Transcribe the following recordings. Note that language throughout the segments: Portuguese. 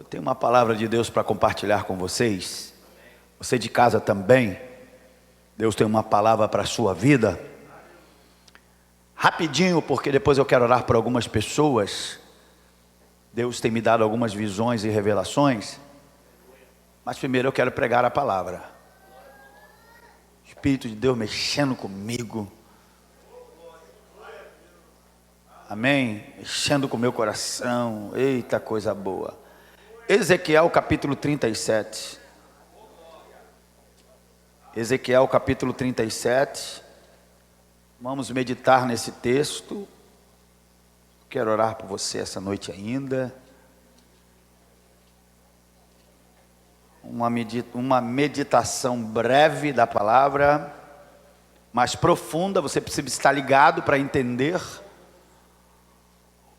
Eu tenho uma palavra de Deus para compartilhar com vocês. Você de casa também. Deus tem uma palavra para a sua vida. Rapidinho, porque depois eu quero orar por algumas pessoas. Deus tem me dado algumas visões e revelações. Mas primeiro eu quero pregar a palavra. Espírito de Deus mexendo comigo. Amém? Mexendo com o meu coração. Eita, coisa boa. Ezequiel capítulo 37. Ezequiel capítulo 37. Vamos meditar nesse texto. Quero orar por você essa noite ainda. Uma meditação breve da palavra, mas profunda. Você precisa estar ligado para entender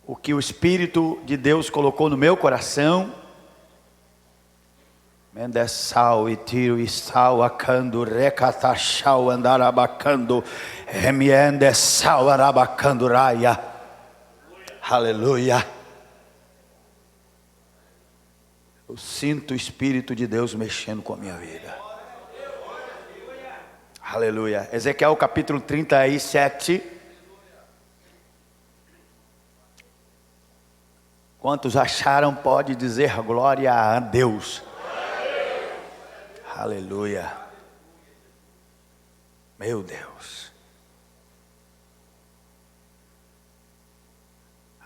o que o Espírito de Deus colocou no meu coração. Mendessal e tiro e sal acando recatachau andarabacando remiendessal arabacando raia. Aleluia. Eu sinto o Espírito de Deus mexendo com a minha vida. Aleluia. Ezequiel capítulo 37. Quantos acharam, pode dizer glória a Deus. Aleluia. Meu Deus.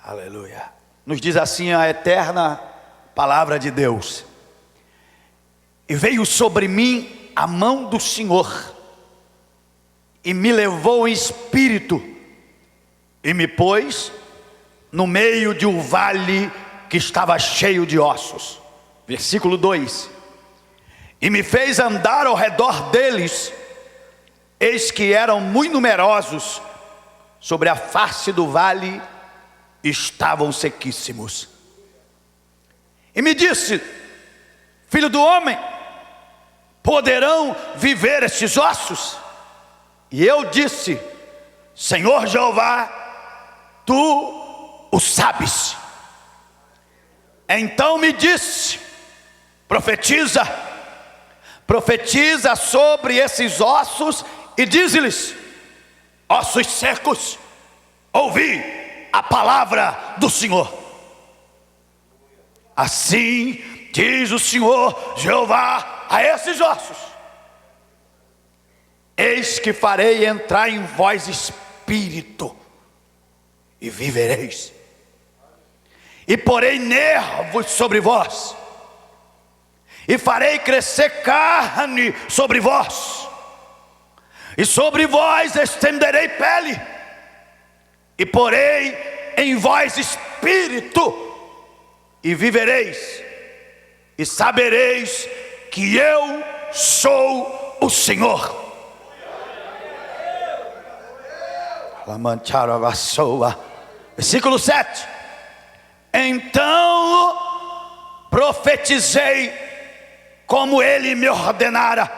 Aleluia. Nos diz assim a eterna palavra de Deus: e veio sobre mim a mão do Senhor, e me levou em espírito, e me pôs no meio de um vale que estava cheio de ossos. Versículo 2: e me fez andar ao redor deles, eis que eram muito numerosos, sobre a face do vale estavam sequíssimos. E me disse: filho do homem, poderão viver estes ossos? E eu disse: Senhor Jeová, tu o sabes. Então me disse: profetiza sobre esses ossos e dize-lhes: ossos secos, ouvi a palavra do Senhor. Assim diz o Senhor Jeová a esses ossos: eis que farei entrar em vós espírito, e vivereis, e porei nervos sobre vós, e farei crescer carne sobre vós, e sobre vós estenderei pele, e porei em vós espírito, e vivereis, e sabereis que eu sou o Senhor. Versículo 7: então profetizei como ele me ordenara,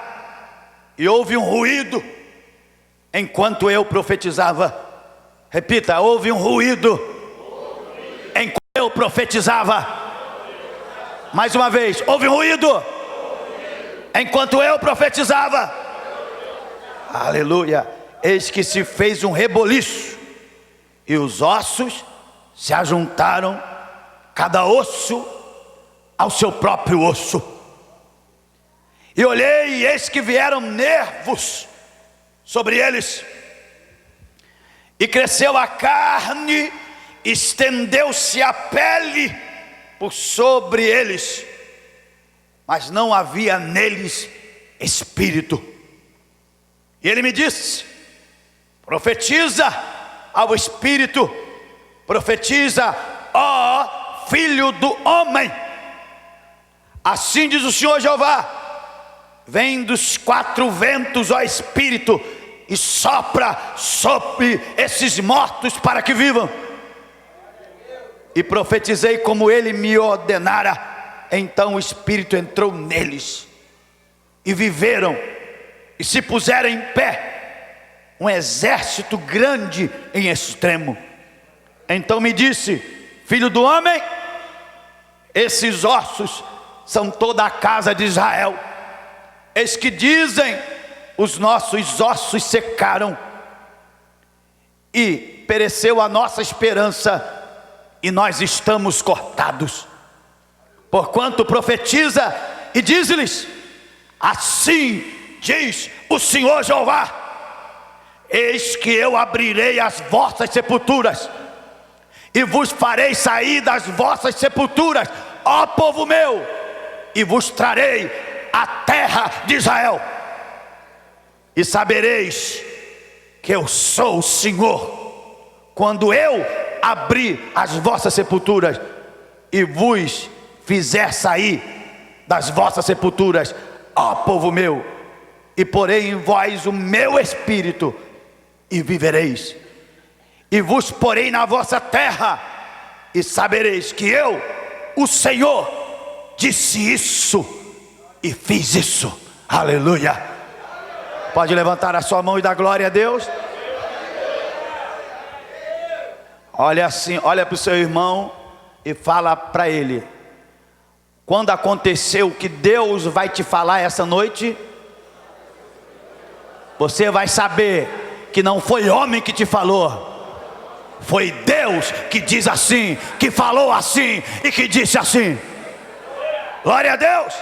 e houve um ruído enquanto eu profetizava. Repita: houve um ruído enquanto eu profetizava. Mais uma vez: houve um ruído enquanto eu profetizava. Aleluia. Eis que se fez um reboliço, e os ossos se ajuntaram, cada osso ao seu próprio osso. E olhei, e eis que vieram nervos sobre eles, e cresceu a carne, estendeu-se a pele por sobre eles, mas não havia neles espírito. E ele me disse: profetiza ao espírito, profetiza, ó filho do homem. Assim diz o Senhor Jeová: vem dos quatro ventos, ó espírito, e sopra sobre esses mortos para que vivam. E profetizei como ele me ordenara. Então o Espírito entrou neles, e viveram, e se puseram em pé, um exército grande em extremo. Então me disse: filho do homem, Esses ossos são toda a casa de Israel. Eis que dizem: os nossos ossos secaram, e pereceu a nossa esperança, e nós estamos cortados. Porquanto profetiza e diz-lhes: assim diz o Senhor Jeová: eis que eu abrirei as vossas sepulturas, e vos farei sair das vossas sepulturas, ó povo meu, e vos trarei a terra de Israel. E sabereis que eu sou o Senhor, quando eu abrir as vossas sepulturas, e vos fizer sair das vossas sepulturas, ó povo meu, e porei em vós o meu espírito, e vivereis. E vos porei na vossa terra, e sabereis que eu, o Senhor, disse isso e fiz isso. Aleluia. Pode levantar a sua mão e dar glória a Deus. Olha assim, olha para o seu irmão e fala para ele: quando aconteceu o que Deus vai te falar essa noite, você vai saber que não foi homem que te falou, foi Deus que diz assim, que falou assim e que disse assim. Glória a Deus.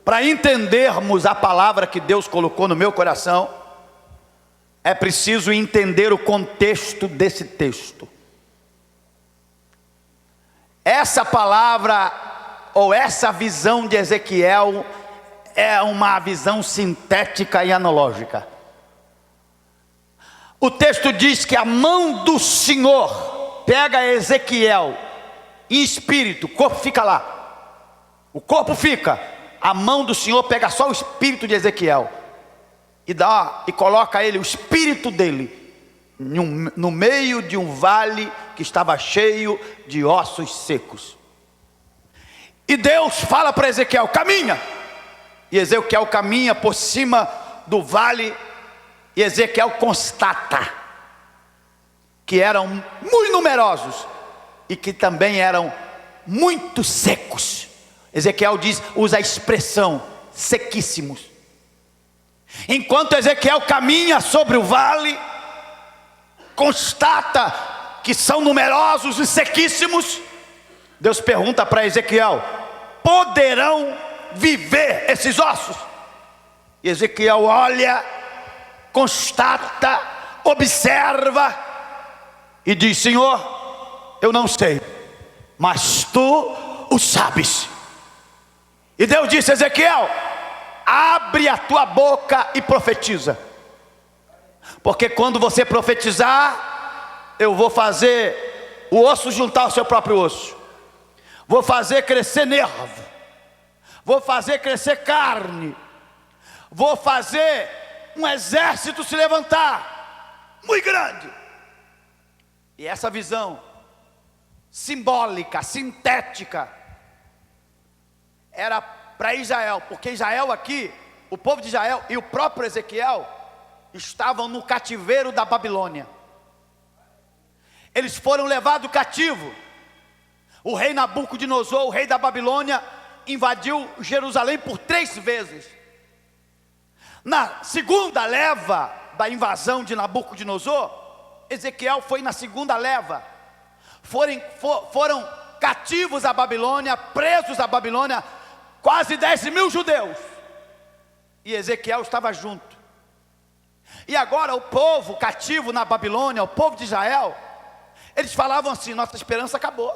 Para entendermos a palavra que Deus colocou no meu coração, é preciso entender o contexto desse texto. Essa palavra, ou essa visão de Ezequiel, é uma visão sintética e analógica. O texto diz que a mão do Senhor pega Ezequiel em espírito, o corpo fica lá, o corpo fica, a mão do Senhor pega só o espírito de Ezequiel e coloca ele, o espírito dele, no meio de um vale que estava cheio de ossos secos. E Deus fala para Ezequiel: caminha. E Ezequiel caminha por cima do vale, e Ezequiel constata que eram muito numerosos e que também eram muito secos. Ezequiel usa a expressão sequíssimos. Enquanto Ezequiel caminha sobre o vale, constata que são numerosos e sequíssimos, Deus pergunta para Ezequiel: poderão viver esses ossos? E Ezequiel olha, constata, observa e diz: Senhor, eu não sei, mas tu o sabes. E Deus disse: Ezequiel, abre a tua boca e profetiza, porque quando você profetizar, eu vou fazer o osso juntar ao seu próprio osso, vou fazer crescer nervo, vou fazer crescer carne, vou fazer um exército se levantar, muito grande. E essa visão simbólica, sintética, era para Israel, porque Israel aqui, o povo de Israel e o próprio Ezequiel estavam no cativeiro da Babilônia. Eles foram levados cativo. O rei Nabucodonosor, o rei da Babilônia, invadiu Jerusalém por 3 vezes. Na segunda leva da invasão de Nabucodonosor, Ezequiel foi na segunda leva. Foram cativos à Babilônia, presos à Babilônia, quase 10.000 judeus. E Ezequiel estava junto. E agora o povo cativo na Babilônia, o povo de Israel, eles falavam assim: nossa esperança acabou.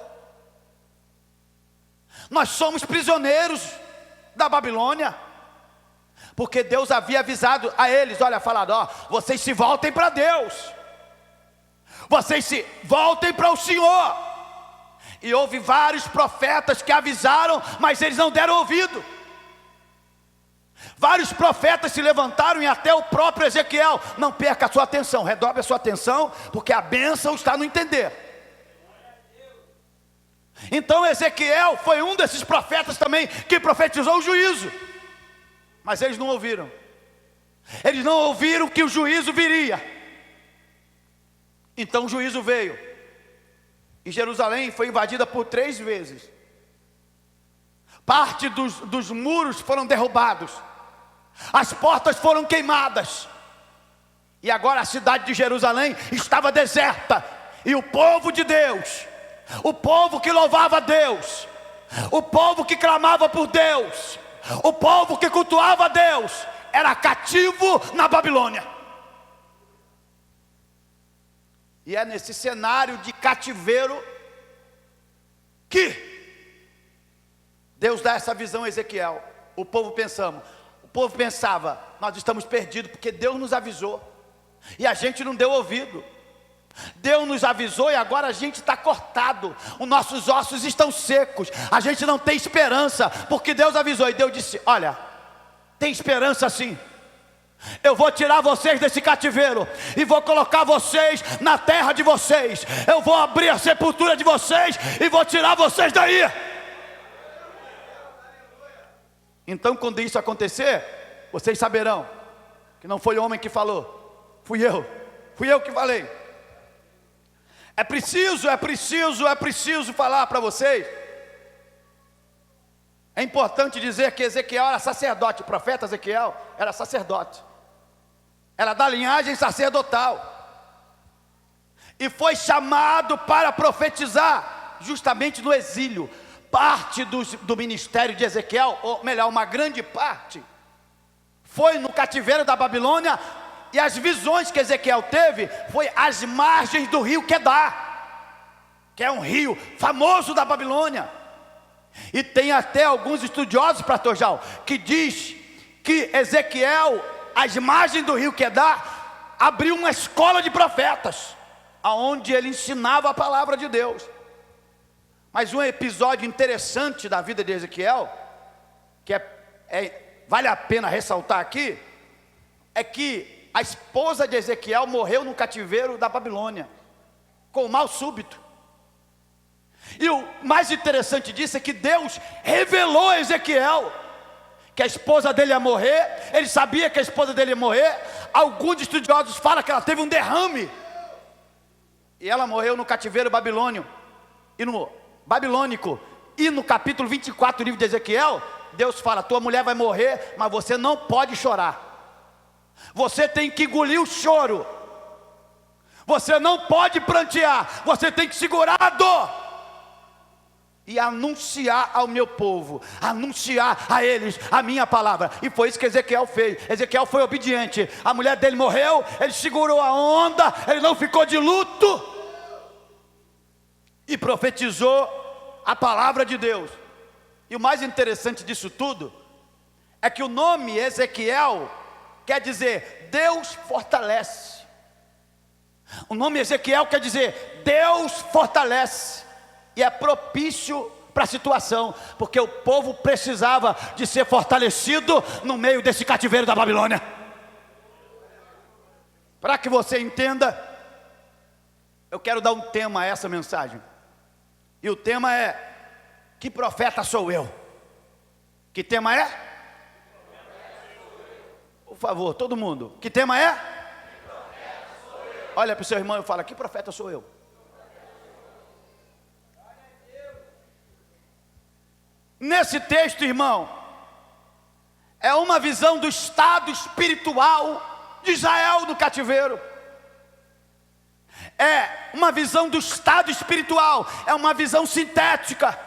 Nós somos prisioneiros da Babilônia. Porque Deus havia avisado a eles, olha, falado: ó, vocês se voltem para Deus, vocês se voltem para o Senhor. E houve vários profetas que avisaram, mas eles não deram ouvido. Vários profetas se levantaram, e até o próprio Ezequiel: não perca a sua atenção, redobre a sua atenção, porque a bênção está no entender. Então Ezequiel foi um desses profetas também que profetizou o juízo, mas eles não ouviram. Eles não ouviram que o juízo viria. Então o juízo veio. E Jerusalém foi invadida por 3 vezes. Parte dos muros foram derrubados. As portas foram queimadas. E agora a cidade de Jerusalém estava deserta. E o povo de Deus, o povo que louvava a Deus, o povo que clamava por Deus, o povo que cultuava a Deus, era cativo na Babilônia. E é nesse cenário de cativeiro que Deus dá essa visão a Ezequiel. O povo pensava, nós estamos perdidos porque Deus nos avisou e a gente não deu ouvido. Deus nos avisou e agora a gente está cortado, os nossos ossos estão secos, a gente não tem esperança, porque Deus avisou. E Deus disse: olha, tem esperança sim. Eu vou tirar vocês desse cativeiro e vou colocar vocês na terra de vocês. Eu vou abrir a sepultura de vocês e vou tirar vocês daí. Então, quando isso acontecer, vocês saberão que não foi o homem que falou, fui eu que falei. É preciso falar para vocês. É importante dizer que Ezequiel era sacerdote, o profeta Ezequiel era sacerdote, era da linhagem sacerdotal, e foi chamado para profetizar justamente no exílio. Parte do ministério de Ezequiel, ou melhor, uma grande parte, foi no cativeiro da Babilônia. E as visões que Ezequiel teve foi às margens do rio Quedar, que é um rio famoso da Babilônia. E tem até alguns estudiosos, pastor Jal, que diz que Ezequiel, às margens do rio Quedar, abriu uma escola de profetas, aonde ele ensinava a palavra de Deus. Mas um episódio interessante da vida de Ezequiel, que vale a pena ressaltar aqui, é que a esposa de Ezequiel morreu no cativeiro da Babilônia, com mal súbito. E o mais interessante disso é que Deus revelou a Ezequiel que a esposa dele ia morrer. Ele sabia que a esposa dele ia morrer. Alguns estudiosos falam que ela teve um derrame, e ela morreu no cativeiro babilônico. E no capítulo 24 do livro de Ezequiel, Deus fala: tua mulher vai morrer, mas você não pode chorar. Você tem que engolir o choro. Você não pode prantear. Você tem que segurar a dor e anunciar ao meu povo, anunciar a eles a minha palavra. E foi isso que Ezequiel fez. Ezequiel foi obediente. A mulher dele morreu, ele segurou a onda, ele não ficou de luto e profetizou a palavra de Deus. E o mais interessante disso tudo é que o nome Ezequiel quer dizer Deus fortalece. O nome Ezequiel quer dizer Deus fortalece. E é propício para a situação, porque o povo precisava de ser fortalecido no meio desse cativeiro da Babilônia. Para que você entenda, eu quero dar um tema a essa mensagem. E o tema é: que profeta sou eu? Que tema é? Por favor, todo mundo. Que tema é? Olha para o seu irmão e fala: que profeta sou eu? Nesse texto, irmão, é uma visão do estado espiritual de Israel no cativeiro. É uma visão do estado espiritual, é uma visão sintética.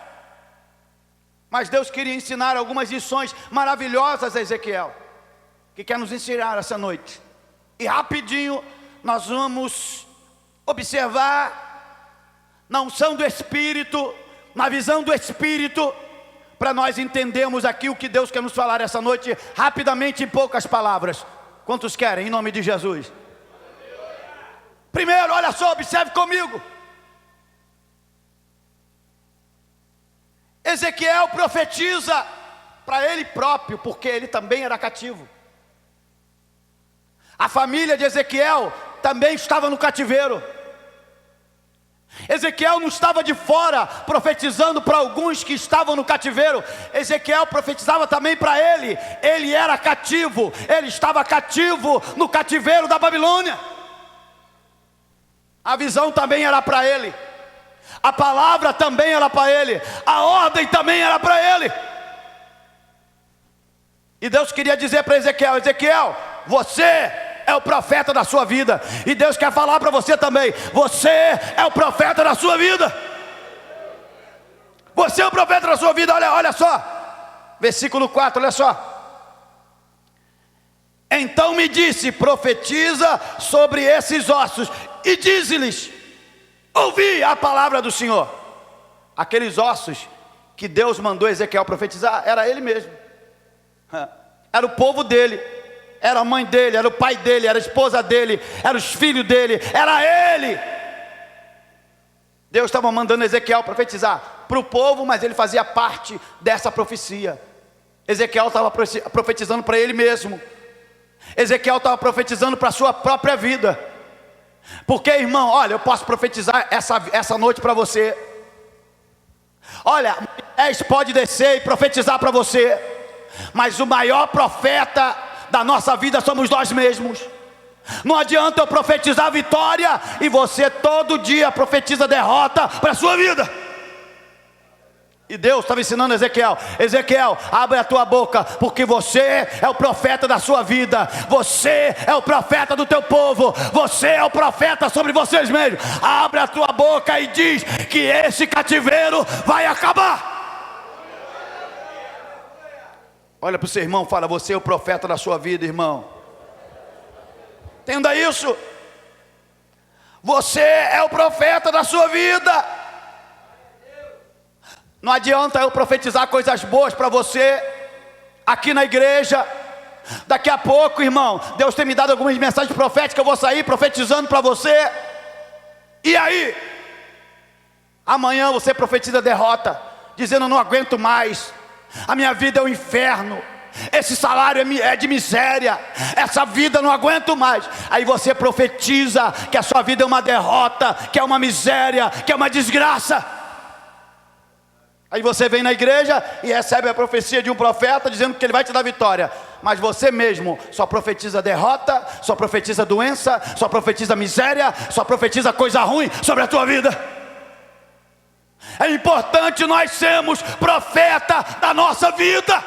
Mas Deus queria ensinar algumas lições maravilhosas a Ezequiel, que quer nos ensinar essa noite. E rapidinho nós vamos observar na unção do Espírito, na visão do Espírito, para nós entendermos aqui o que Deus quer nos falar essa noite, rapidamente, em poucas palavras. Quantos querem, em nome de Jesus? Primeiro, olha só, observe comigo. Ezequiel profetiza para ele próprio, porque ele também era cativo. A família de Ezequiel também estava no cativeiro. Ezequiel não estava de fora profetizando para alguns que estavam no cativeiro. Ezequiel profetizava também para ele. Ele era cativo, ele estava cativo no cativeiro da Babilônia. A visão também era para ele. A palavra também era para ele, a ordem também era para ele. E Deus queria dizer para Ezequiel: Ezequiel, você é o profeta da sua vida. E Deus quer falar para você também: você é o profeta da sua vida. Você é o profeta da sua vida. Olha só, versículo 4, olha só. Então me disse: profetiza sobre esses ossos e dize-lhes: ouvi a palavra do Senhor. Aqueles ossos que Deus mandou Ezequiel profetizar, era ele mesmo, era o povo dele, era a mãe dele, era o pai dele, era a esposa dele, eram os filhos dele, era ele. Deus estava mandando Ezequiel profetizar para o povo, mas ele fazia parte dessa profecia. Ezequiel estava profetizando para ele mesmo. Ezequiel estava profetizando para a sua própria vida. Porque, irmão, olha, eu posso profetizar essa noite para você. Olha, Moisés pode descer e profetizar para você, mas o maior profeta da nossa vida somos nós mesmos. Não adianta eu profetizar vitória e você todo dia profetiza derrota para a sua vida. E Deus estava ensinando a Ezequiel: Ezequiel, abre a tua boca, porque você é o profeta da sua vida. Você é o profeta do teu povo. Você é o profeta sobre vocês mesmos. Abre a tua boca e diz que esse cativeiro vai acabar. Olha para o seu irmão e fala: você é o profeta da sua vida, irmão. Entenda isso. Você é o profeta da sua vida. Não adianta eu profetizar coisas boas para você aqui na igreja. Daqui a pouco, irmão, Deus tem me dado algumas mensagens proféticas, eu vou sair profetizando para você. E aí? Amanhã você profetiza derrota, dizendo: não aguento mais, a minha vida é um inferno, esse salário é de miséria, essa vida não aguento mais. Aí você profetiza que a sua vida é uma derrota, que é uma miséria, que é uma desgraça. Aí você vem na igreja e recebe a profecia de um profeta dizendo que ele vai te dar vitória, mas você mesmo só profetiza derrota, só profetiza doença, só profetiza miséria, só profetiza coisa ruim sobre a tua vida. É importante nós sermos profeta da nossa vida.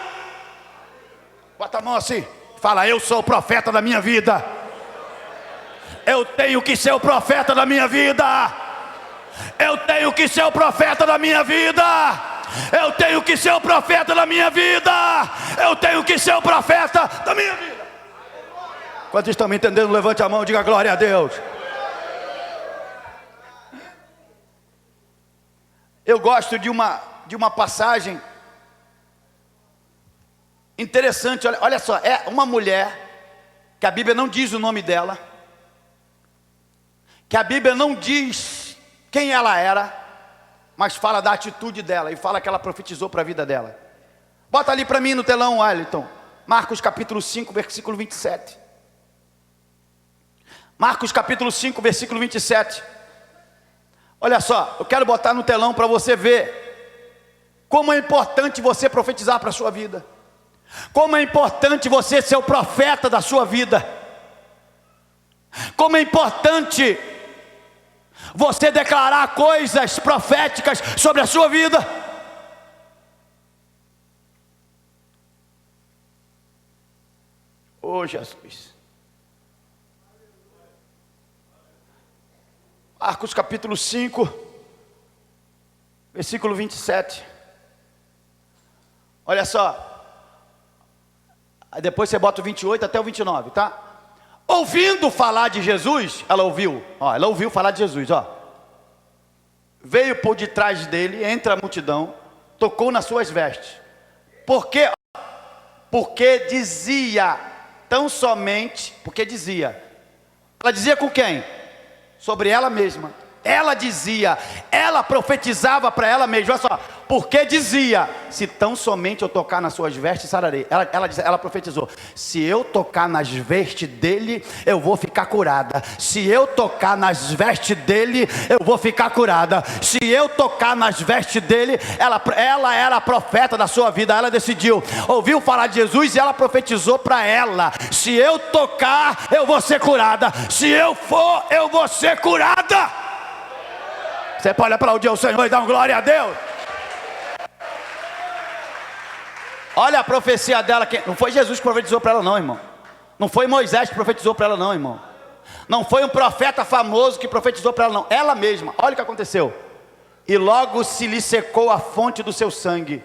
Bota a mão assim, fala: eu sou o profeta da minha vida. Eu tenho que ser o profeta da minha vida. Eu tenho que ser o profeta da minha vida. Eu tenho que ser o profeta da minha vida. Eu tenho que ser o profeta da minha vida. Quantos estão me entendendo? Levante a mão e diga glória a Deus. Eu gosto de uma passagem interessante. Olha só, é uma mulher que a Bíblia não diz o nome dela, que a Bíblia não diz quem ela era, mas fala da atitude dela e fala que ela profetizou para a vida dela. Bota ali para mim no telão, Wellington, Marcos capítulo 5, versículo 27. Marcos capítulo 5, versículo 27. Olha só, eu quero botar no telão para você ver como é importante você profetizar para a sua vida, como é importante você ser o profeta da sua vida, como é importante você declarar coisas proféticas sobre a sua vida. Oh, Jesus. Marcos capítulo 5, versículo 27. Olha só. Aí depois você bota o 28 até o 29, tá? Ouvindo falar de Jesus, ela ouviu falar de Jesus, ó. Veio por detrás dele, entre a multidão, tocou nas suas vestes. Porque dizia, tão somente, porque dizia. Ela dizia com quem? Sobre ela mesma. Ela dizia, ela profetizava para ela mesma. Olha só, porque dizia: se tão somente eu tocar nas suas vestes, sararei. Ela profetizou: se eu tocar nas vestes dele, eu vou ficar curada. Se eu tocar nas vestes dele, eu vou ficar curada. Se eu tocar nas vestes dele, ela era a profeta da sua vida. Ela decidiu, ouviu falar de Jesus e ela profetizou para ela: se eu tocar, eu vou ser curada. Se eu for, eu vou ser curada. Você pode aplaudir ao Senhor e dar uma glória a Deus. Olha a profecia dela. Não foi Jesus que profetizou para ela não, irmão. Não foi Moisés que profetizou para ela não, irmão. Não foi um profeta famoso que profetizou para ela não. Ela mesma. Olha o que aconteceu. E logo se lhe secou a fonte do seu sangue,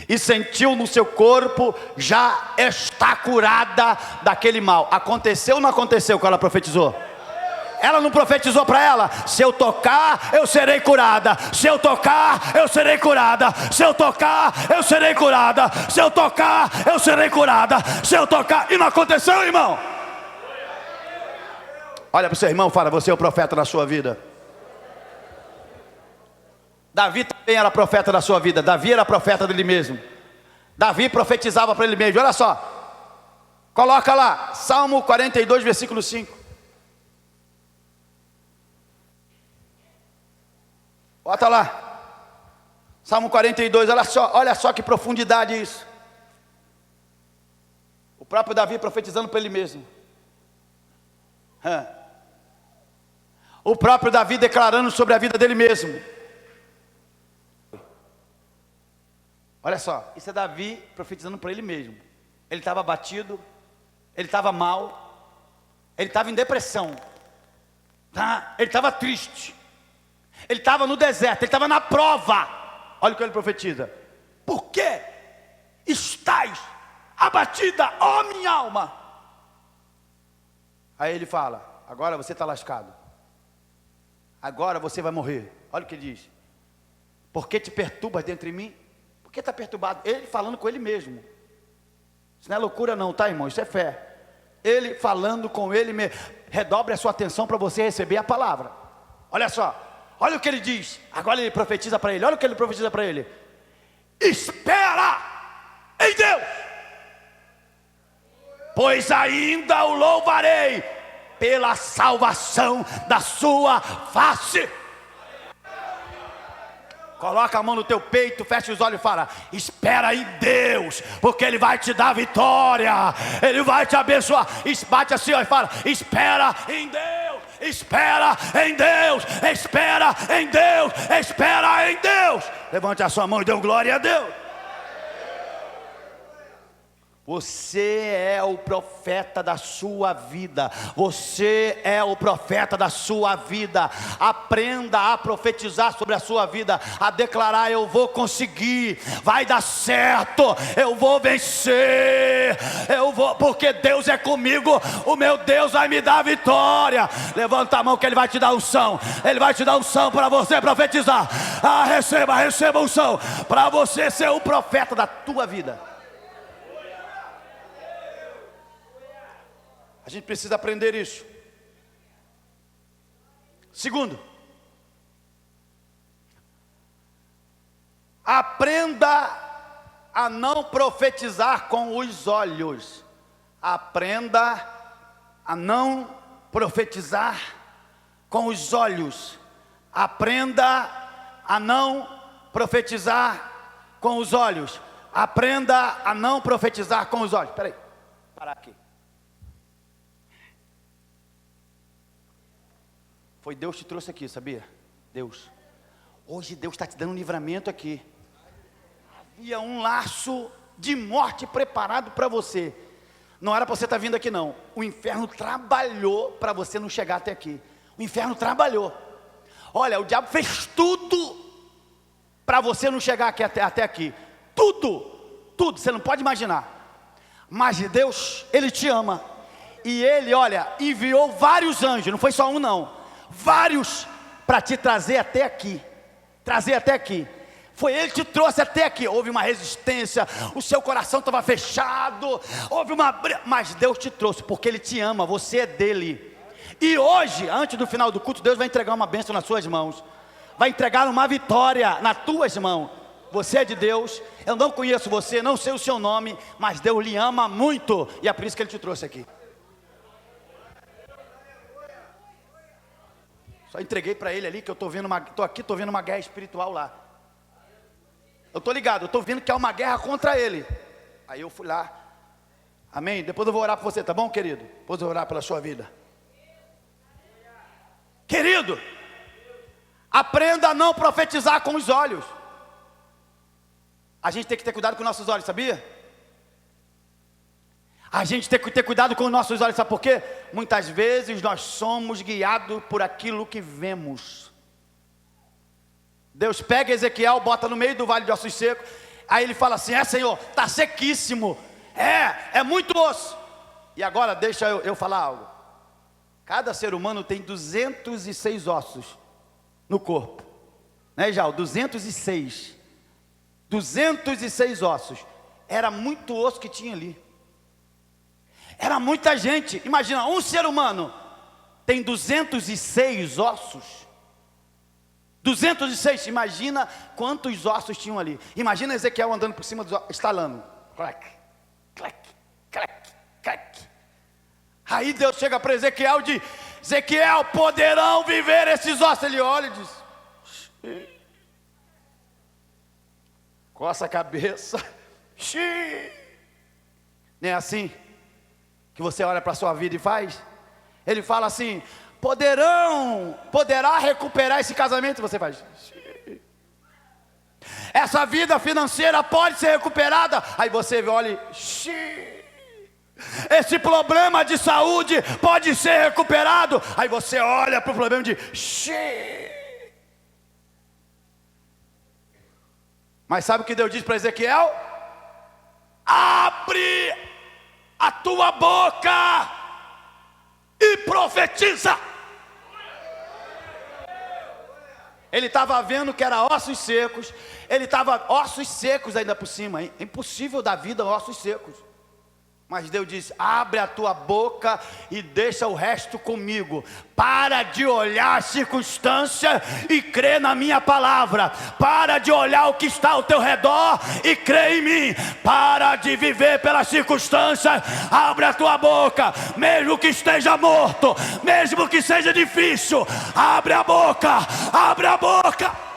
e sentiu no seu corpo já está curada daquele mal. Aconteceu ou não aconteceu quando ela profetizou? Ela não profetizou para ela: se eu tocar, eu serei curada. Se eu tocar, eu serei curada. Se eu tocar, eu serei curada. Se eu tocar, eu serei curada. Se eu tocar. E não aconteceu, irmão. Olha para o seu irmão e fala: você é o profeta da sua vida. Davi também era profeta da sua vida. Davi era profeta dele mesmo. Davi profetizava para ele mesmo. Olha só, coloca lá, Salmo 42, versículo 5. Bota lá, Salmo 42, olha só que profundidade isso. O próprio Davi profetizando para ele mesmo. O próprio Davi declarando sobre a vida dele mesmo. Olha só, isso é Davi profetizando para ele mesmo. Ele estava abatido, ele estava mal, ele estava em depressão, tá? Ele estava triste, ele estava no deserto, ele estava na prova. Olha o que ele profetiza: por que estás abatida, ó minha alma? Aí ele fala: agora você está lascado, agora você vai morrer. Olha o que ele diz: por que te perturbas dentro de mim? Por que está perturbado? Ele falando com ele mesmo. Isso não é loucura não, tá, irmão? Isso é fé. Ele falando com ele mesmo. Redobre a sua atenção para você receber a palavra. Olha só, olha o que ele diz. Agora ele profetiza para ele. Olha o que ele profetiza para ele: espera em Deus, pois ainda o louvarei pela salvação da sua face. Coloca a mão no teu peito, fecha os olhos e fala: espera em Deus, porque Ele vai te dar vitória, Ele vai te abençoar. Bate assim, ó, e fala: espera em Deus, espera em Deus, espera em Deus, espera em Deus. Levante a sua mão e dê glória a Deus. Você é o profeta da sua vida. Você é o profeta da sua vida. Aprenda a profetizar sobre a sua vida, a declarar: eu vou conseguir, vai dar certo, eu vou vencer, eu vou, porque Deus é comigo, o meu Deus vai me dar vitória. Levanta a mão que Ele vai te dar unção. Ele vai te dar unção para você profetizar. Receba unção para você ser o profeta da tua vida. A gente precisa aprender isso. Segundo, aprenda a não profetizar com os olhos. Aprenda a não profetizar com os olhos. Aprenda a não profetizar com os olhos. Aprenda a não profetizar com os olhos. Espera aí, parar aqui. Foi Deus que te trouxe aqui, sabia? Deus. Hoje Deus está te dando um livramento aqui. Havia um laço de morte preparado para você. Não era para você estar vindo aqui não. O inferno trabalhou para você não chegar até aqui. O inferno trabalhou. Olha, o diabo fez tudo para você não chegar aqui, até aqui. Tudo, você não pode imaginar. Mas Deus, Ele te ama. E Ele, olha, enviou vários anjos, não foi só um não. Vários, para te trazer até aqui. Foi Ele que te trouxe até aqui. Houve uma resistência, o seu coração estava fechado, houve uma briga, mas Deus te trouxe, porque Ele te ama, você é dEle. E hoje, antes do final do culto, Deus vai entregar uma bênção nas suas mãos. Vai entregar uma vitória nas tuas mãos. Você é de Deus, eu não conheço você, não sei o seu nome, mas Deus lhe ama muito, e é por isso que Ele te trouxe aqui. Só entreguei para ele ali que eu estou vendo estou vendo uma guerra espiritual lá. Eu estou ligado, eu estou vendo que há uma guerra contra ele. Aí eu fui lá. Amém? Depois eu vou orar por você, tá bom, querido? Depois eu vou orar pela sua vida. Querido, Aprenda a não profetizar com os olhos. A gente tem que ter cuidado com nossos olhos, sabia? A gente tem que ter cuidado com os nossos olhos, sabe por quê? Muitas vezes nós somos guiados por aquilo que vemos. Deus pega Ezequiel, bota no meio do vale de ossos secos. Aí ele fala assim: Senhor, está sequíssimo. É muito osso. E agora deixa eu falar algo. Cada ser humano tem 206 ossos no corpo, né, Jal? 206 ossos. Era muito osso que tinha ali. Era muita gente. Imagina, um ser humano tem 206 ossos. 206, imagina quantos ossos tinham ali. Imagina Ezequiel andando por cima dos ossos, estalando. Clac, clac, clac, clac. Aí Deus chega para Ezequiel e diz: Ezequiel, poderão viver esses ossos? Ele olha e diz: coça a cabeça. Não é assim que você olha para a sua vida e faz? Ele fala assim: poderá recuperar esse casamento? Você faz: essa vida financeira pode ser recuperada? Aí você olha e: esse problema de saúde pode ser recuperado? Aí você olha para o problema de Mas sabe o que Deus diz para Ezequiel? Abre a tua boca e profetiza. Ele estava vendo que era ossos secos. Ele estava ossos secos ainda por cima, hein? É impossível da vida ossos secos. Mas Deus disse: abre a tua boca e deixa o resto comigo. Para de olhar as circunstâncias e crê na minha palavra. Para de olhar o que está ao teu redor e crê em mim. Para de viver pelas circunstâncias. Abre a tua boca, mesmo que esteja morto, mesmo que seja difícil. Abre a boca, abre a boca.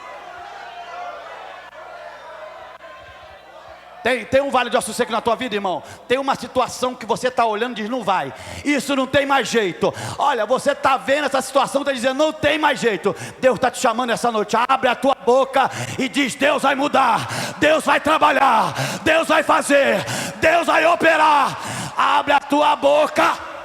Tem um vale de osso seco na tua vida, irmão? Tem uma situação que você está olhando e diz: não vai, isso não tem mais jeito. Olha, você está vendo essa situação, está dizendo: não tem mais jeito. Deus está te chamando essa noite. Abre a tua boca e diz: Deus vai mudar, Deus vai trabalhar, Deus vai fazer, Deus vai operar. Abre a tua boca.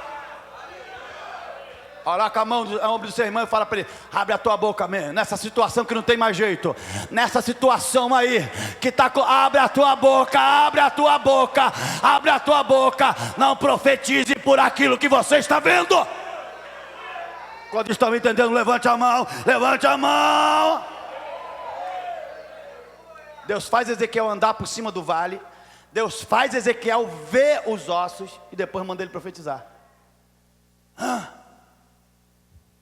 Olha com a mão do ombro do seu irmão e fala para ele: abre a tua boca mesmo, nessa situação que não tem mais jeito. Nessa situação aí que está com... abre a tua boca, abre a tua boca, abre a tua boca. Não profetize por aquilo que você está vendo. Quando estão me entendendo, levante a mão, levante a mão. Deus faz Ezequiel andar por cima do vale. Deus faz Ezequiel ver os ossos e depois manda ele profetizar.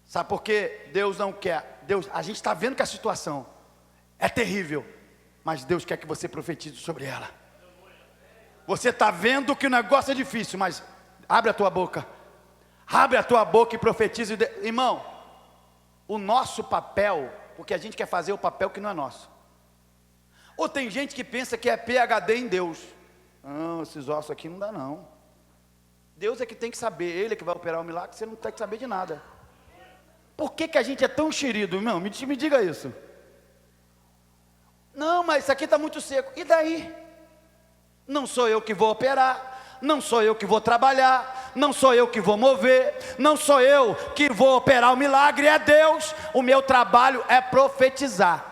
Sabe por quê? Deus não quer. A gente está vendo que a situação é terrível, mas Deus quer que você profetize sobre ela. Você está vendo que o negócio é difícil, mas abre a tua boca. Abre a tua boca e profetize. Irmão, o nosso papel, porque a gente quer fazer o papel que não é nosso. Ou tem gente que pensa que é PhD em Deus. Não, esses ossos aqui não dá não. Deus é que tem que saber, Ele é que vai operar o milagre, você não tem que saber de nada. Por que a gente é tão xerido, irmão? Me diga isso. Não, mas isso aqui está muito seco. E daí? Não sou eu que vou operar, não sou eu que vou trabalhar, não sou eu que vou mover, não sou eu que vou operar o milagre, é Deus. O meu trabalho é profetizar.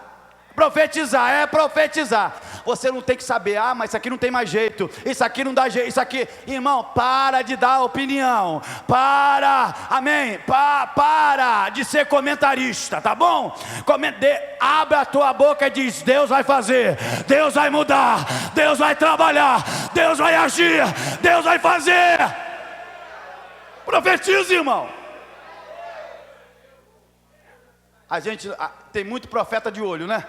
Profetizar, é profetizar. Você não tem que saber: mas isso aqui não tem mais jeito, isso aqui não dá jeito, isso aqui. Irmão, para de dar opinião. Amém? Para de ser comentarista, tá bom? Abre a tua boca e diz: Deus vai fazer, Deus vai mudar, Deus vai trabalhar, Deus vai agir, Deus vai fazer. Profetiza, irmão. A gente tem muito profeta de olho, né?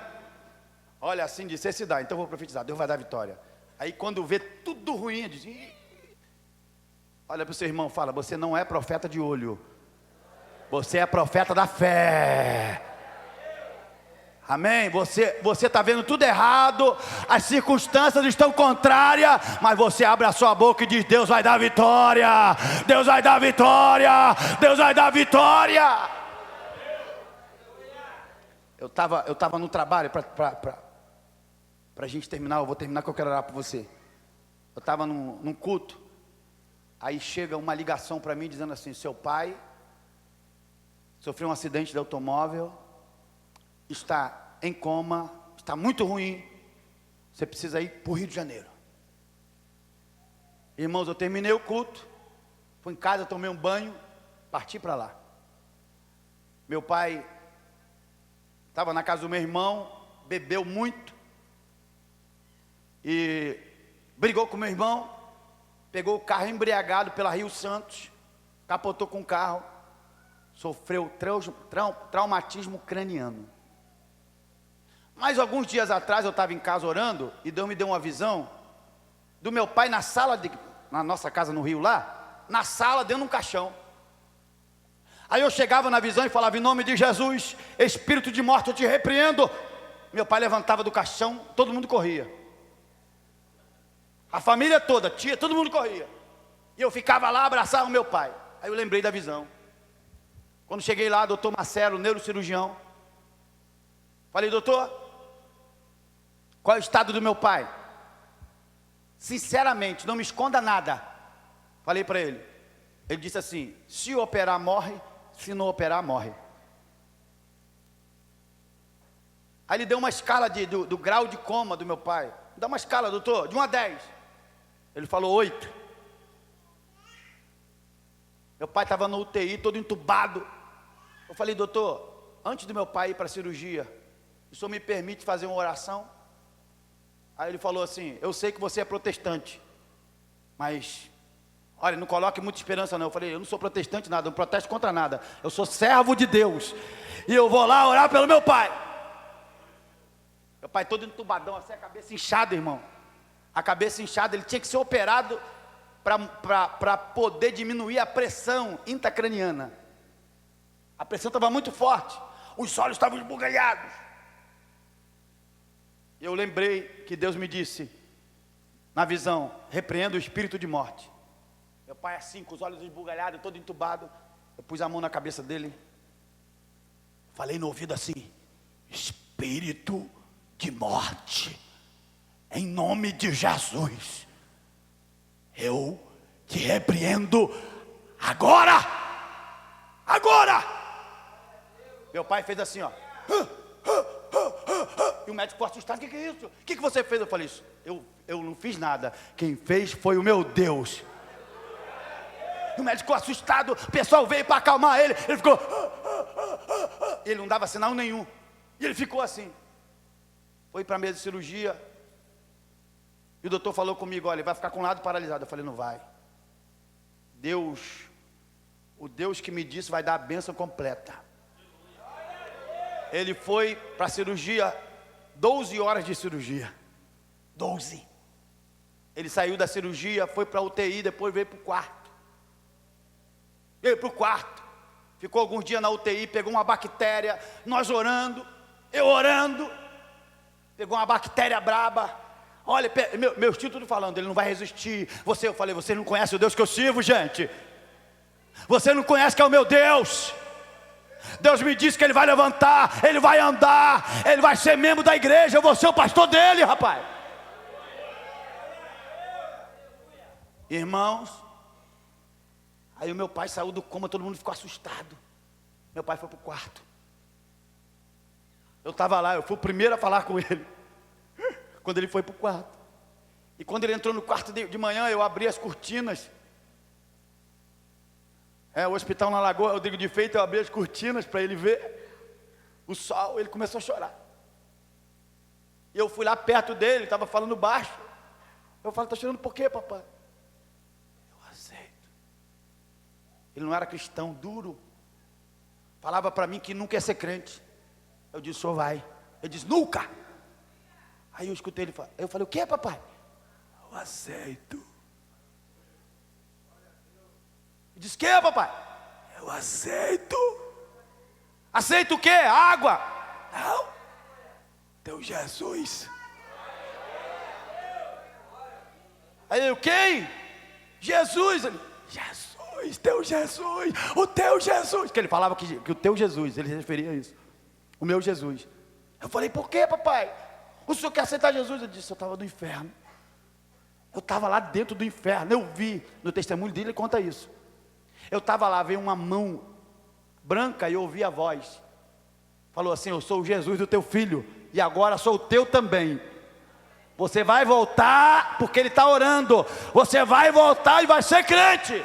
Olha, assim disse: esse dá, então eu vou profetizar, Deus vai dar vitória. Aí quando vê tudo ruim, diz: olha para o seu irmão e fala: você não é profeta de olho, você é profeta da fé. Amém? Você está vendo tudo errado, as circunstâncias estão contrárias, mas você abre a sua boca e diz: Deus vai dar vitória, Deus vai dar vitória, Deus vai dar vitória. Eu tava no trabalho para a gente terminar. Eu vou terminar que eu quero orar por você. Eu estava num culto. Aí chega uma ligação para mim dizendo assim: seu pai sofreu um acidente de automóvel, está em coma, está muito ruim, você precisa ir para o Rio de Janeiro. Irmãos, eu terminei o culto, fui em casa, tomei um banho, parti para lá. Meu pai estava na casa do meu irmão, bebeu muito e brigou com meu irmão, pegou o carro embriagado pela Rio Santos, capotou com o carro, sofreu traumatismo craniano. Mas alguns dias atrás eu estava em casa orando e Deus me deu uma visão do meu pai na sala, na nossa casa no Rio lá, na sala dentro de um caixão. Aí eu chegava na visão e falava: em nome de Jesus, espírito de morte, eu te repreendo. Meu pai levantava do caixão, todo mundo corria. A família toda, tia, todo mundo corria. E eu ficava lá, abraçava o meu pai. Aí eu lembrei da visão. Quando cheguei lá, doutor Marcelo, neurocirurgião, falei: doutor, qual é o estado do meu pai? Sinceramente, não me esconda nada. Falei para ele. Ele disse assim: se operar, morre. Se não operar, morre. Aí ele deu uma escala do grau de coma do meu pai. Dá uma escala, doutor, de 1 a 10. Ele falou 8. Meu pai estava no UTI, todo entubado. Eu falei: doutor, antes do meu pai ir para a cirurgia, o senhor me permite fazer uma oração? Aí ele falou assim: eu sei que você é protestante, mas, olha, não coloque muita esperança não. Eu falei: eu não sou protestante nada, não protesto contra nada. Eu sou servo de Deus, e eu vou lá orar pelo meu pai. Meu pai todo entubadão, assim, a cabeça inchada, irmão. A cabeça inchada, ele tinha que ser operado para poder diminuir a pressão intracraniana. A pressão estava muito forte, os olhos estavam esbugalhados. Eu lembrei que Deus me disse, na visão: repreenda o espírito de morte. Meu pai assim, com os olhos esbugalhados, todo entubado. Eu pus a mão na cabeça dele, falei no ouvido assim: espírito de morte, em nome de Jesus, eu te repreendo agora. Agora. Meu pai fez assim, ó. E o médico ficou assustado: o que é isso? O que você fez? Eu falei: isso, eu não fiz nada. Quem fez foi o meu Deus. E o médico ficou assustado. O pessoal veio para acalmar ele. Ele ficou. Ele não dava sinal nenhum. E ele ficou assim. Foi para a mesa de cirurgia. E o doutor falou comigo: olha, ele vai ficar com um lado paralisado. Eu falei: não vai. Deus, o Deus que me disse, vai dar a bênção completa. Ele foi para a cirurgia, 12 horas de cirurgia. 12. Ele saiu da cirurgia, foi para a UTI, depois veio para o quarto. Veio para o quarto. Ficou alguns dias na UTI, pegou uma bactéria, nós orando, eu orando. Pegou uma bactéria braba. Olha, meu tio tudo falando: ele não vai resistir. Eu falei: você não conhece o Deus que eu sirvo, gente. Você não conhece que é o meu Deus. Deus me disse que ele vai levantar, ele vai andar, ele vai ser membro da igreja. Eu vou ser o pastor dele, rapaz. Irmãos, aí o meu pai saiu do coma, todo mundo ficou assustado. Meu pai foi para o quarto. Eu estava lá, eu fui o primeiro a falar com ele, quando ele foi para o quarto. E quando ele entrou no quarto de manhã, eu abri as cortinas. O hospital na Lagoa, Rodrigo de Feito, eu abri as cortinas para ele ver o sol. Ele começou a chorar. E eu fui lá perto dele, estava falando baixo. Eu falei: está chorando por quê, papai? Eu aceito. Ele não era cristão, duro. Falava para mim que nunca ia ser crente. Eu disse: o senhor vai. Ele disse: nunca. Aí eu escutei ele falar. Eu falei: o que, papai? Eu aceito. Ele disse: o que, papai? Eu aceito. Aceito o quê? Água? Não. Teu Jesus. Aí eu: quem? Jesus. Ele: Jesus, teu Jesus. O teu Jesus. Que ele falava que o teu Jesus, ele se referia a isso. o meu Jesus. Eu falei, por quê, papai? O senhor quer aceitar Jesus? Ele disse, eu estava no inferno. Eu estava lá dentro do inferno, eu vi, no testemunho dele ele conta isso. Eu estava lá, veio uma mão branca e eu ouvi a voz. Falou assim, eu sou o Jesus do teu filho, e agora sou o teu também. Você vai voltar, porque ele está orando. Você vai voltar e vai ser crente.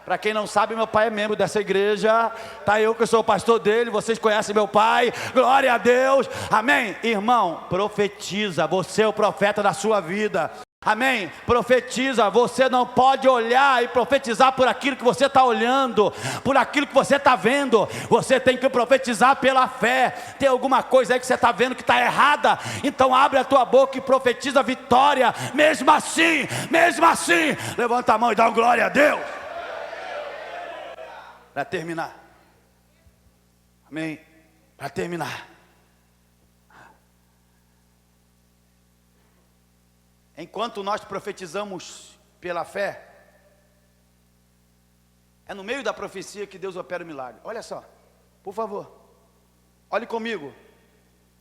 Para quem não sabe, meu pai é membro dessa igreja. Tá, eu que sou o pastor dele. Vocês conhecem meu pai. Glória a Deus. Amém. Irmão, profetiza. Você é o profeta da sua vida. Amém? Profetiza. Você não pode olhar e profetizar por aquilo que você está olhando, por aquilo que você está vendo. Você tem que profetizar pela fé. Tem alguma coisa aí que você está vendo que está errada, então abre a tua boca e profetiza vitória. Mesmo assim, levanta a mão e dá uma glória a Deus. Para terminar, amém? Para terminar, enquanto nós profetizamos pela fé, é no meio da profecia que Deus opera o milagre. Olha só, por favor, olhe comigo,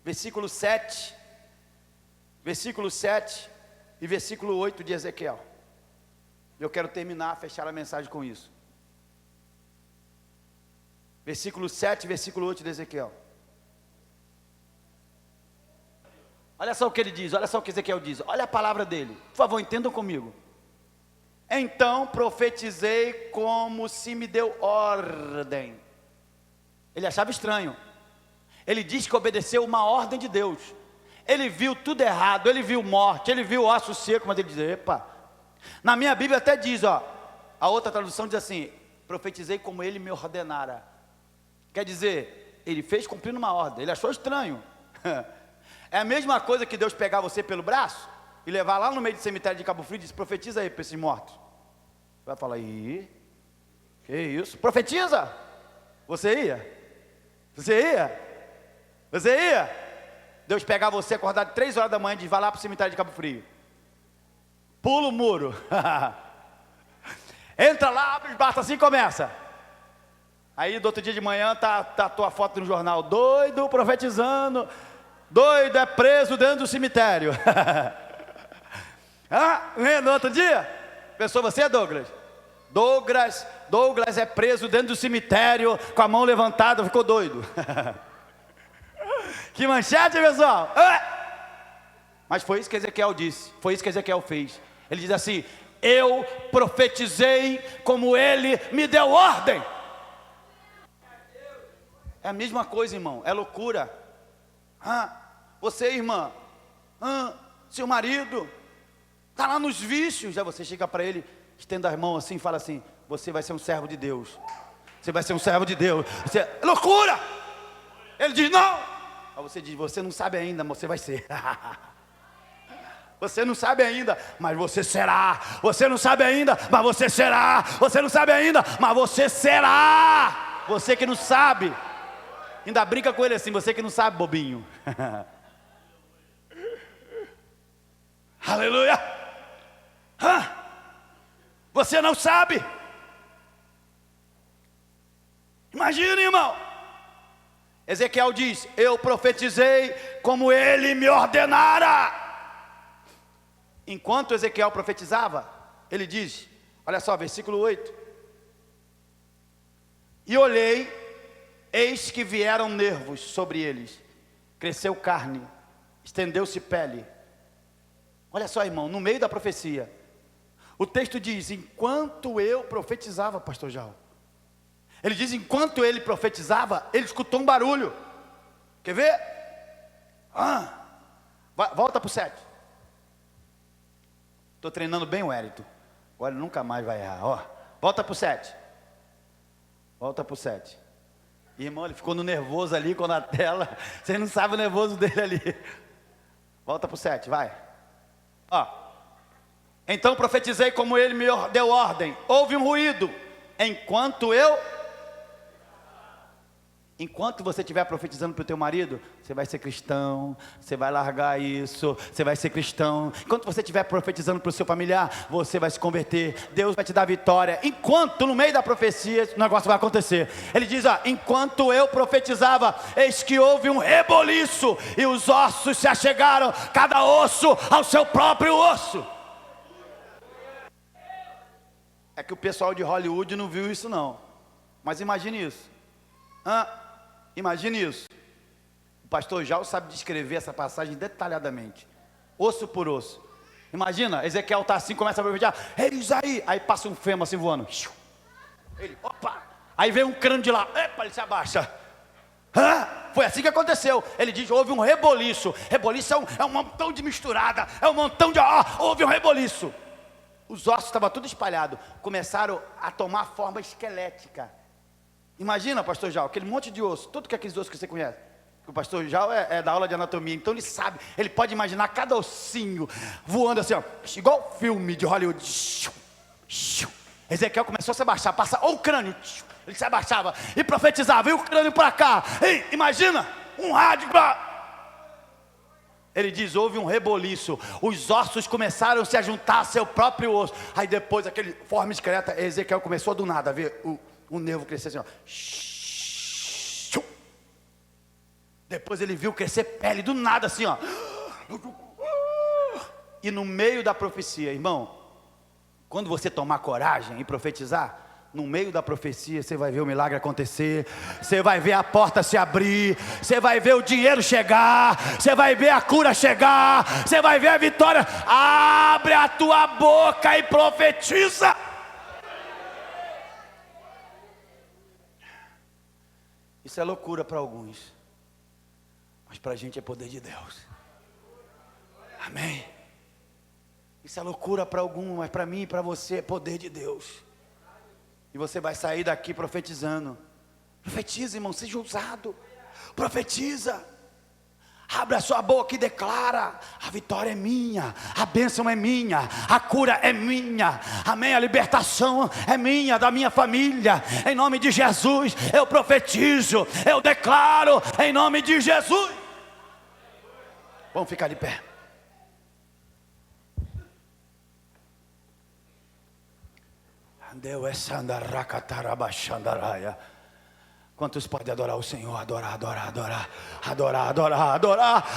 versículo 7 e versículo 8 de Ezequiel. Eu quero terminar, fechar a mensagem com isso. Versículo 7, versículo 8 de Ezequiel. Olha só o que ele diz, olha só o que Ezequiel diz. Olha a palavra dele, por favor, entendam comigo. Então profetizei como se me deu ordem. Ele achava estranho. Ele diz que obedeceu uma ordem de Deus. Ele viu tudo errado, ele viu morte, ele viu osso seco, mas ele diz, epa. Na minha Bíblia até diz, ó, a outra tradução diz assim, profetizei como ele me ordenara. Quer dizer, ele fez cumprindo uma ordem. Ele achou estranho. É a mesma coisa que Deus pegar você pelo braço e levar lá no meio do cemitério de Cabo Frio e dizer, profetiza aí para esses mortos. Você vai falar, ih, que isso? Profetiza! Você ia? Deus pegar você, acordar de 3 horas da manhã e diz, vai lá para o cemitério de Cabo Frio. Pula o muro. Entra lá, abre os braços, assim começa. Aí do outro dia de manhã tá a tua foto no jornal, doido profetizando, doido é preso dentro do cemitério. No outro dia, pensou você, Douglas? Douglas é preso dentro do cemitério, com a mão levantada, ficou doido. Que manchete, pessoal! Mas foi isso que Ezequiel disse, foi isso que Ezequiel fez. Ele diz assim, eu profetizei como ele me deu ordem. É a mesma coisa, irmão, é loucura. Você, irmã, seu marido está lá nos vícios. Já você chega para ele, estenda as mãos assim e fala assim, você vai ser um servo de Deus. Você vai ser um servo de Deus. É loucura! Ele diz, não! Aí você diz, você não sabe ainda, mas você vai ser. Você não sabe ainda, mas você será. Você não sabe ainda, mas você será. Você não sabe ainda, mas você será. Você que não sabe. Ainda brinca com ele assim, você que não sabe, bobinho. Aleluia. Você não sabe. Imagina, irmão. Ezequiel diz, eu profetizei como ele me ordenara. Enquanto Ezequiel profetizava, ele diz, olha só, versículo 8. E olhei, eis que vieram nervos sobre eles, cresceu carne, estendeu-se pele. Olha só, irmão, no meio da profecia, o texto diz, enquanto eu profetizava, pastor João, ele diz, enquanto ele profetizava, ele escutou um barulho. Quer ver? Volta para o 7. Estou treinando bem o Hérito, agora nunca mais vai errar. Volta para o 7. Volta para o 7. Irmão, ele ficou no nervoso ali, com a tela. Vocês não sabem o nervoso dele ali. Volta para o 7, vai. Então profetizei como ele me deu ordem. Houve um ruído, enquanto eu... Enquanto você estiver profetizando para o teu marido, você vai ser cristão, você vai largar isso, você vai ser cristão. Enquanto você estiver profetizando para o seu familiar, você vai se converter, Deus vai te dar vitória. Enquanto no meio da profecia, o negócio vai acontecer. Ele diz, enquanto eu profetizava, eis que houve um reboliço, e os ossos se achegaram, cada osso ao seu próprio osso. É que o pessoal de Hollywood não viu isso não, mas imagine isso. Imagine isso. O pastor Jal sabe descrever essa passagem detalhadamente, osso por osso. Imagina, Ezequiel está assim, começa a profetizar, eis aí passa um fêmur assim voando. Ele, opa, aí vem um crânio de lá, epa, ele se abaixa. Foi assim que aconteceu. Ele diz, houve um reboliço. Reboliço é um montão de misturada, é um montão de, houve um reboliço. Os ossos estavam tudo espalhados, começaram a tomar forma esquelética. Imagina, pastor Jal, aquele monte de osso, tudo que aqueles ossos que você conhece. O pastor Jal é da aula de anatomia, então ele sabe, ele pode imaginar cada ossinho voando assim, igual filme de Hollywood. Ezequiel começou a se abaixar, passar o crânio, ele se abaixava e profetizava, e o crânio para cá. Ei, imagina, um rádio para... Ele diz, houve um reboliço, os ossos começaram a se juntar a seu próprio osso. Aí depois, aquele forma esqueleta, Ezequiel começou do nada a ver o nervo crescer assim, Depois ele viu crescer pele do nada assim, E no meio da profecia, irmão, quando você tomar coragem e profetizar, no meio da profecia você vai ver o milagre acontecer, você vai ver a porta se abrir, você vai ver o dinheiro chegar, você vai ver a cura chegar, você vai ver a vitória. Abre a tua boca e profetiza. Isso é loucura para alguns, mas para a gente é poder de Deus. Amém. Isso é loucura para alguns, mas para mim e para você é poder de Deus. E você vai sair daqui profetizando. Profetiza, irmão, seja ousado. Profetiza. Abre a sua boca e declara: a vitória é minha, a bênção é minha, a cura é minha, amém, a libertação é minha, da minha família, em nome de Jesus. Eu profetizo, eu declaro, em nome de Jesus. Vamos ficar de pé. Quantos podem adorar o Senhor? Adorar.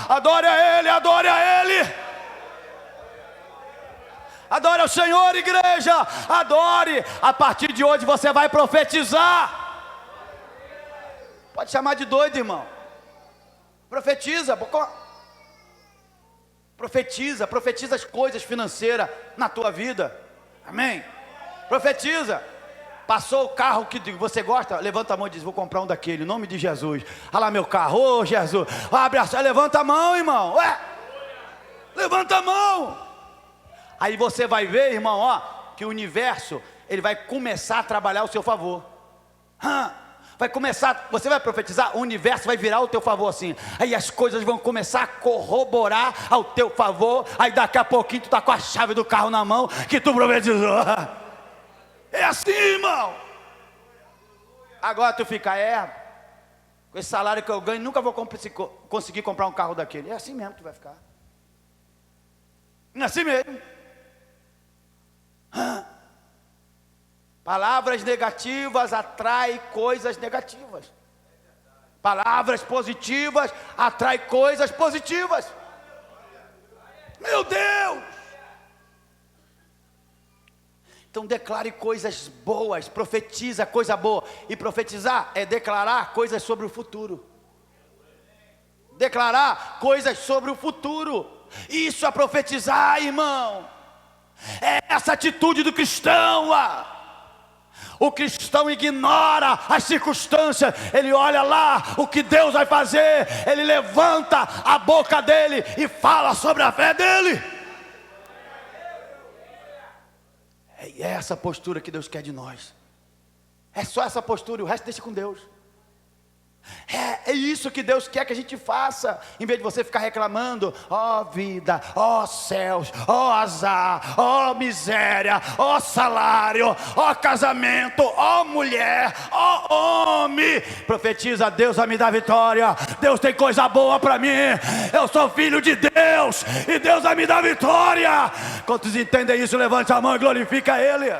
Adore a Ele, adore a Ele. Adore ao Senhor, igreja. Adore. A partir de hoje você vai profetizar. Pode chamar de doido, irmão. Profetiza. Profetiza as coisas financeiras na tua vida. Amém. Profetiza. Passou o carro que você gosta, levanta a mão e diz: vou comprar um daquele, em nome de Jesus. Olha lá meu carro, ô Jesus, abre a... levanta a mão, irmão. Levanta a mão. Aí você vai ver, irmão, que o universo, ele vai começar a trabalhar ao seu favor. Vai começar, você vai profetizar, o universo vai virar ao teu favor assim. Aí as coisas vão começar a corroborar ao teu favor. Aí daqui a pouquinho tu tá com a chave do carro na mão que tu profetizou. É assim, irmão. Agora tu fica, com esse salário que eu ganho, nunca vou conseguir comprar um carro daquele. É assim mesmo que tu vai ficar. É assim mesmo. Palavras negativas atraem coisas negativas. Palavras positivas atraem coisas positivas. Meu Deus! Então declare coisas boas, profetiza coisa boa. E profetizar é declarar coisas sobre o futuro. Declarar coisas sobre o futuro. Isso é profetizar, irmão. É essa atitude do cristão. O cristão ignora as circunstâncias. Ele olha lá o que Deus vai fazer. Ele levanta a boca dele e fala sobre a fé dele. É essa postura que Deus quer de nós. É só essa postura, o resto deixa com Deus. É isso que Deus quer que a gente faça. Em vez de você ficar reclamando: ó vida, ó céus, ó azar, ó miséria, ó salário, ó casamento, ó mulher, ó homem. Profetiza: Deus vai me dar vitória. Deus tem coisa boa para mim. Eu sou filho de Deus e Deus vai me dar vitória. Quantos entendem isso? Levante a mão e glorifica Ele.